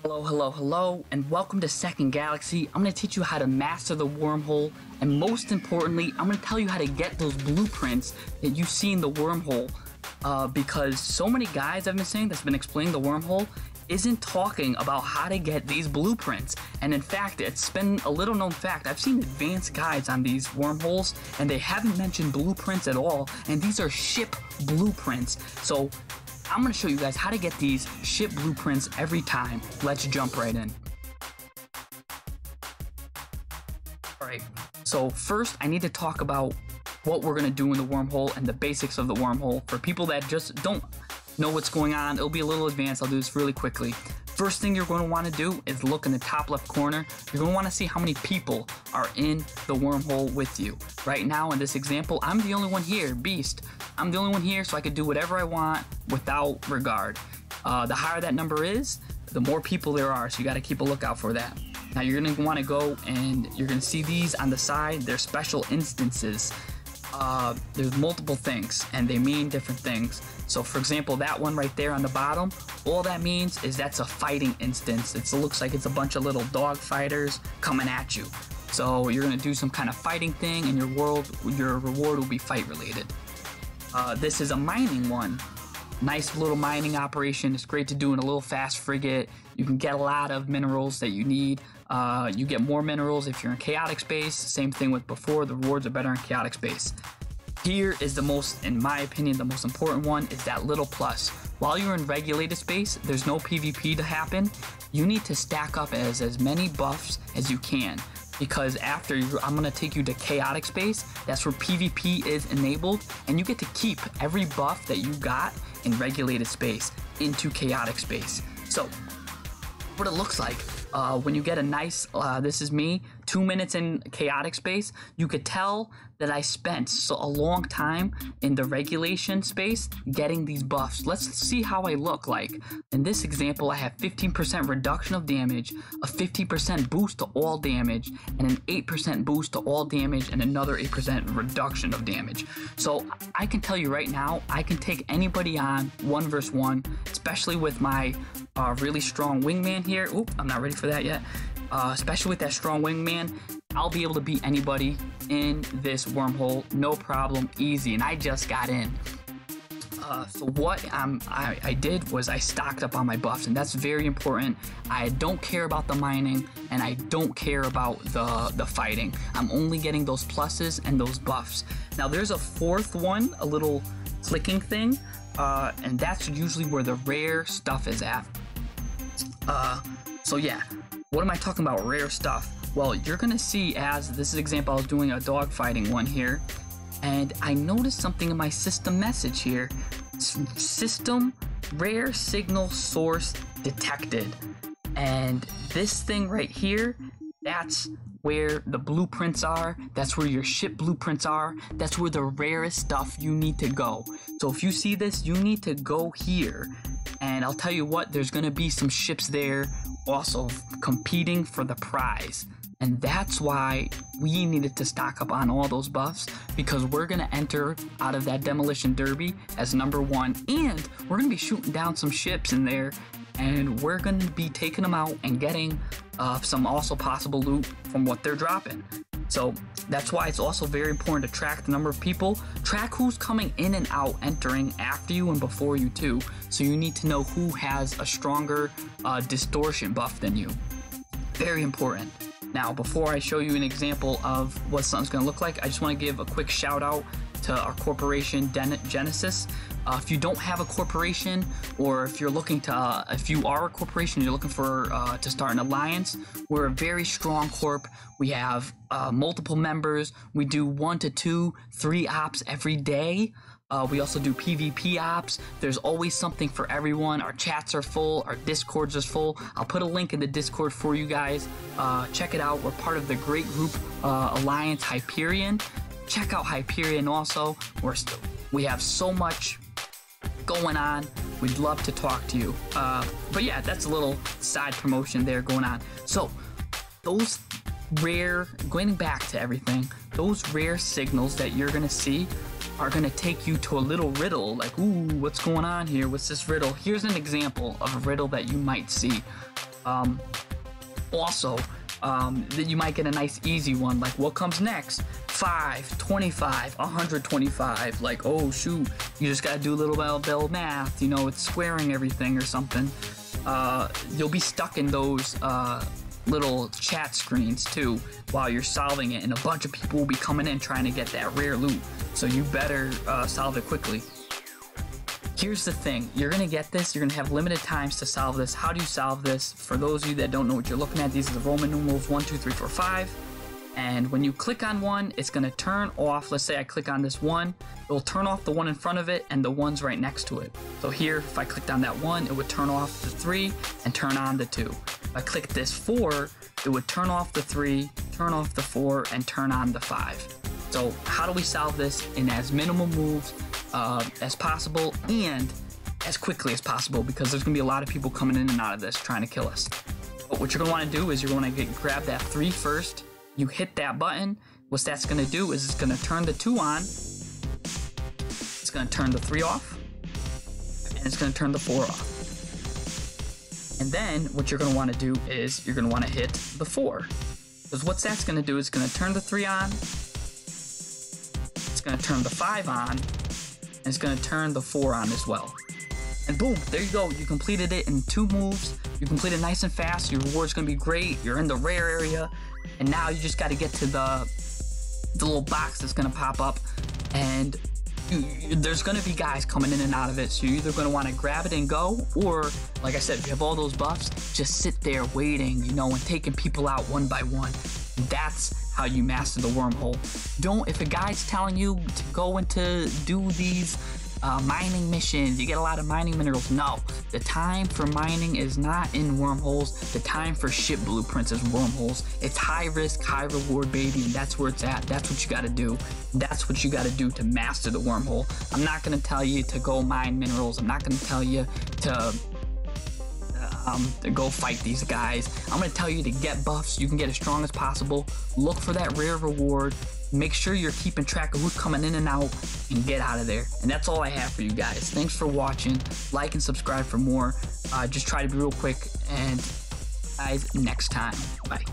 Hello, hello, hello, and welcome to Second Galaxy. I'm going to teach you how to master the wormhole, and most importantly, I'm going to tell you how to get those blueprints that you see in the wormhole. Because so many guys I've been saying that's been explaining the wormhole isn't talking about how to get these blueprints. And in fact, it's been a little known fact. I've seen advanced guides on these wormholes, and they haven't mentioned blueprints at all, and these are ship blueprints. So I'm going to show you guys how to get these ship blueprints every time. Let's jump right in. Alright, so first I need to talk about what we're going to do in the wormhole and the basics of the wormhole. For people that just don't know what's going on, it'll be a little advanced. I'll do this really quickly. First thing you're going to want to do is look in the top left corner. You're going to want to see how many people are in the wormhole with you. Right now in this example, I'm the only one here, Beast. I'm the only one here, so I can do whatever I want without regard. The higher that number is, the more people there are, so you got to keep a lookout for that. Now you're going to want to go and you're going to see these on the side. They're special instances. There's multiple things and they mean different things. So for example, that one right there on the bottom, all that means is that's a fighting instance. It looks like it's a bunch of little dog fighters coming at you. So you're going to do some kind of fighting thing, and your reward will be fight related. This is a mining one. Nice little mining operation. It's great to do in a little fast frigate. You can get a lot of minerals that you need. You get more minerals if you're in chaotic space. Same thing with before. The rewards are better in chaotic space. Here is the most, in my opinion, the most important one is that little plus. While you're in regulated space, there's no PvP to happen. You need to stack up as many buffs as you can. Because after I'm going to take you to chaotic space, that's where PvP is enabled, and you get to keep every buff that you got in regulated space into chaotic space. So what it looks like when you get a nice, this is me, 2 minutes in chaotic space, you could tell that I spent a long time in the regulation space getting these buffs. Let's see how I look like. In this example, I have 15% reduction of damage, a 50% boost to all damage, and an 8% boost to all damage, and another 8% reduction of damage. So I can tell you right now, I can take anybody on 1 versus 1, especially with my really strong wingman here. Oop, I'm not ready for that yet. Especially with that strong wingman, I'll be able to beat anybody in this wormhole, no problem, easy, and I just got in. So what I did was I stocked up on my buffs, and that's very important. I don't care about the mining, and I don't care about the fighting. I'm only getting those pluses and those buffs. Now there's a fourth one, a little clicking thing, and that's usually where the rare stuff is at. So yeah. What am I talking about, rare stuff? Well, you're gonna see, as this is example, I was doing a dog fighting one here, and I noticed something in my system message here. System rare signal source detected. And this thing right here, that's where the blueprints are. That's where your ship blueprints are. That's where the rarest stuff you need to go. So if you see this, you need to go here. And I'll tell you what, there's gonna be some ships there also competing for the prize. And that's why we needed to stock up on all those buffs, because we're gonna enter out of that demolition derby as number 1, and we're gonna be shooting down some ships in there, and we're gonna be taking them out and getting some also possible loot from what they're dropping. So that's why it's also very important to track the number of people, track who's coming in and out, entering after you and before you too. So you need to know who has a stronger distortion buff than you. Very important. Now, before I show you an example of what something's going to look like, I just want to give a quick shout out to our corporation, Genesis. If you don't have a corporation, or if you're looking to, if you are a corporation, you're looking for to start an alliance, we're a very strong corp. We have multiple members. We do 1 to 2, 3 ops every day. We also do PvP ops. There's always something for everyone. Our chats are full. Our Discords is full. I'll put a link in the Discord for you guys. Check it out. We're part of the great group Alliance Hyperion. Check out Hyperion also. We have so much going on. We'd love to talk to you. But yeah, that's a little side promotion there going on. So those rare, going back to everything, those rare signals that you're gonna see are gonna take you to a little riddle, like, ooh, what's going on here? What's this riddle? Here's an example of a riddle that you might see. Also, that you might get a nice easy one, like what comes next? 5, 25, 125. Like, oh shoot, you just gotta do a little bit of math, you know, it's squaring everything or something. You'll be stuck in those little chat screens too while you're solving it, and a bunch of people will be coming in trying to get that rare loot, so you better solve it quickly. Here's the thing, you're gonna get this, you're gonna have limited times to solve this. How do you solve this? For those of you that don't know what you're looking at, these are the Roman numerals 1, 2, 3, 4, 5. And when you click on one, it's gonna turn off. Let's say I click on this one, it will turn off the one in front of it and the ones right next to it. So here, if I clicked on that one, it would turn off the 3 and turn on the 2. If I click this 4, it would turn off the 3, turn off the 4, and turn on the 5. So how do we solve this in as minimal moves as possible and as quickly as possible, because there's gonna be a lot of people coming in and out of this trying to kill us. But what you're gonna wanna do is you're gonna grab that 3 first, you hit that button. What that's gonna do is it's gonna turn the 2 on, it's gonna turn the 3 off, and it's gonna turn the 4 off. And then what you're gonna wanna do is you're gonna wanna hit the 4. Because what that's gonna do is it's gonna turn the 3 on, it's gonna turn the 5 on, and it's gonna turn the 4 on as well. And boom, there you go. You completed it in 2 moves. You completed nice and fast. Your reward's gonna be great. You're in the rare area. And now you just gotta get to the little box that's gonna pop up. And there's gonna be guys coming in and out of it. So you're either gonna wanna grab it and go, or like I said, if you have all those buffs, just sit there waiting, you know, and taking people out one by one. That's how you master the wormhole. If a guy's telling you to go into do these mining missions, you get a lot of mining minerals. No, the time for mining is not in wormholes. The time for ship blueprints is wormholes. It's high risk, high reward, baby, and that's where it's at. That's what you gotta do. That's what you gotta do to master the wormhole. I'm not gonna tell you to go mine minerals. I'm not gonna tell you to go fight these guys. I'm gonna tell you to get buffs so you can get as strong as possible. Look for that rare reward. Make sure you're keeping track of who's coming in and out, and get out of there. And that's all I have for you guys. Thanks for watching. Like and subscribe for more. Just try to be real quick, and guys, next time. Bye.